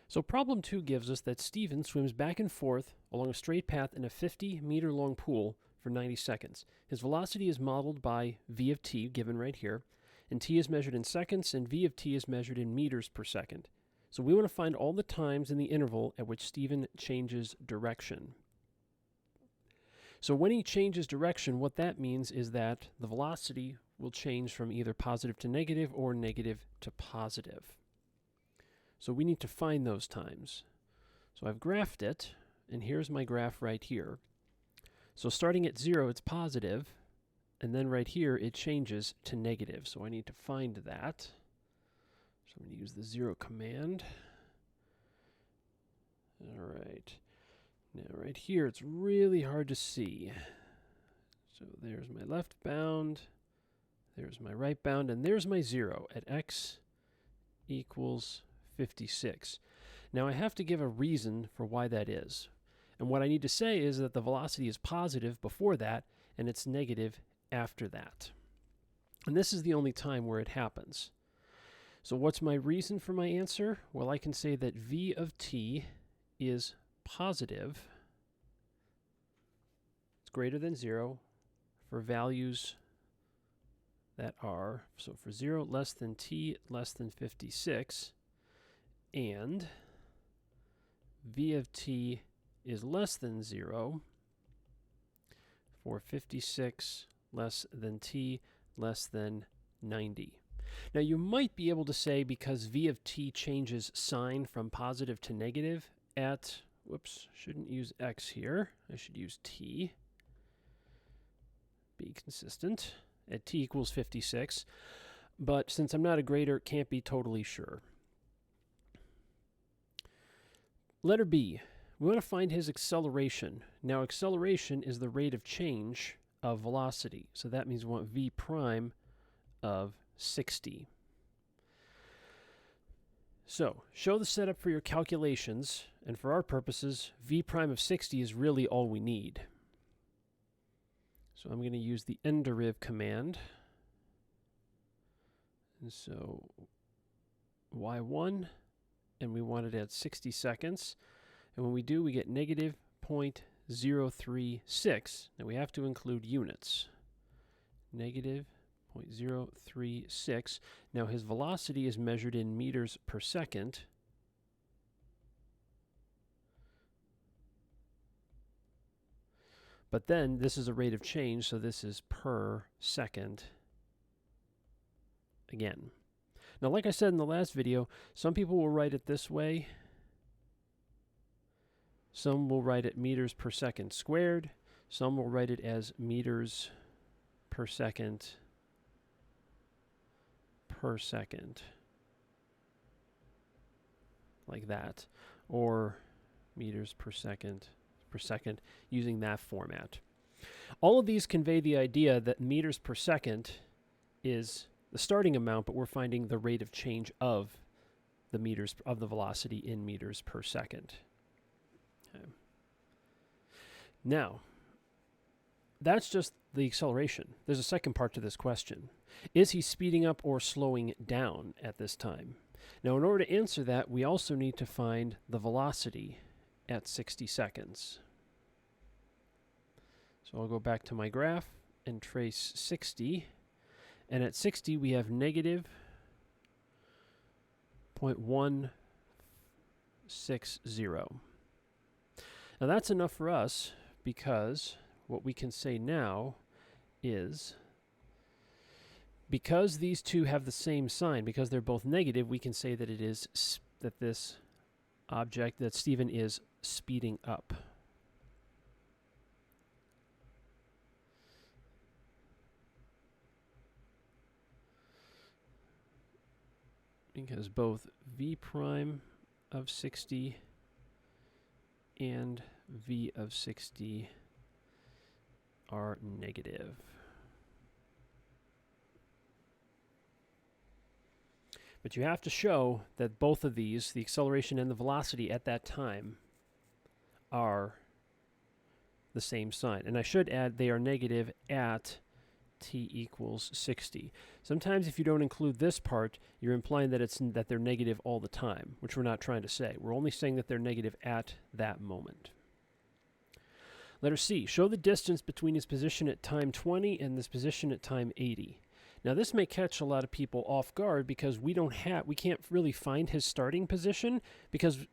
So problem 2 gives us that Steven swims back and forth along a straight path in a 50-meter long pool for 90 seconds. His velocity is modeled by v of t, given right here, and t is measured in seconds, and v of t is measured in meters per second. So we want to find all the times in the interval at which Steven changes direction. So when he changes direction, what that means is that the velocity will change from either positive to negative or negative to positive. So we need to find those times. So I've graphed it, and here's my graph right here. So starting at 0, it's positive, and then right here it changes to negative. So I need to find that. So I'm going to use the 0 command. All right. Now right here it's really hard to see. So there's my left bound, there's my right bound, and there's my 0 at x equals 56. Now I have to give a reason for why that is. And what I need to say is that the velocity is positive before that and it's negative after that. And this is the only time where it happens. So what's my reason for my answer? Well, I can say that v of t is positive. It's greater than 0 for values that are, so for 0 less than t less than 56, and v of t is less than 0 for 56 less than t less than 90. Now you might be able to say, because v of t changes sign from positive to negative at, whoops, shouldn't use x here, I should use t, be consistent, at t equals 56, but since I'm not a grader, can't be totally sure. Letter B, we want to find his acceleration. Now acceleration is the rate of change of velocity, so that means we want v prime of 60. So show the setup for your calculations, and for our purposes, v prime of 60 is really all we need. So I'm going to use the nderiv command. And so y1, and we want it at 60 seconds. And when we do, we get negative 0.036. Now we have to include units. Negative 0.036. Now his velocity is measured in meters per second. But then this is a rate of change, so this is per second again. Now, like I said in the last video, some people will write it this way. Some will write it meters per second squared. Some will write it as meters per second, like that, or meters per second, using that format. All of these convey the idea that meters per second is the starting amount, but we're finding the rate of change of the meters of the velocity in meters per second. Okay. Now, that's just the acceleration. There's a second part to this question. Is he speeding up or slowing down at this time? Now, in order to answer that, we also need to find the velocity at 60 seconds. So I'll go back to my graph and trace 60. And at 60, we have negative 0.160. Now that's enough for us, because what we can say now is, because these two have the same sign, because they're both negative, we can say that it is that this object, that Steven is speeding up. Because both v prime of 60 and v of 60 are negative. But you have to show that both of these, the acceleration and the velocity at that time, are the same sign. And I should add they are negative at t equals 60. Sometimes if you don't include this part, you're implying that they're negative all the time, which we're not trying to say. We're only saying that they're negative at that moment. Letter C, show the distance between his position at time 20 and this position at time 80. Now this may catch a lot of people off guard because we can't really find his starting position because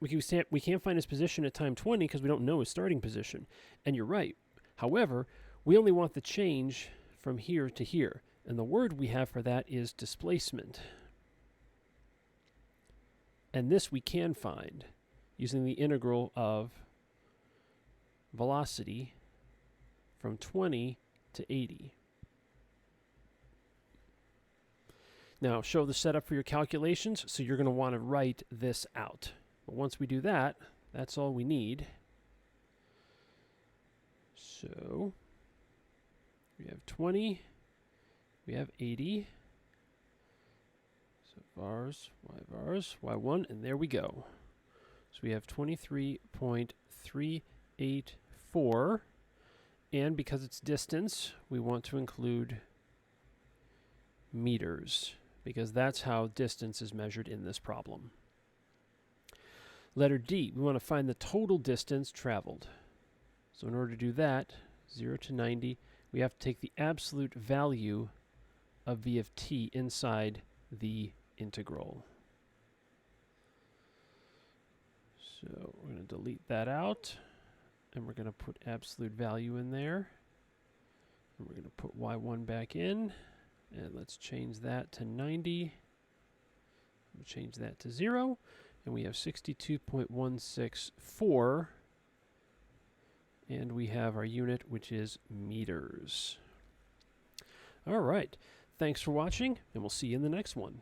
we can't find his position at time 20 because we don't know his starting position. And you're right. However, we only want the change from here to here. And the word we have for that is displacement. And this we can find using the integral of velocity from 20 to 80. Now, show the setup for your calculations, so you're going to want to write this out. But once we do that, that's all we need. So, we have 20, we have 80. So vars, y1, and there we go. So we have 23.384, and because it's distance, we want to include meters, because that's how distance is measured in this problem. Letter D, we want to find the total distance traveled. So in order to do that, 0 to 90, we have to take the absolute value of v of t inside the integral. So we're going to delete that out, and we're going to put absolute value in there. And we're going to put y1 back in, and let's change that to 90. We'll change that to 0, and we have 62.164, and we have our unit, which is meters. All right, thanks for watching, and we'll see you in the next one.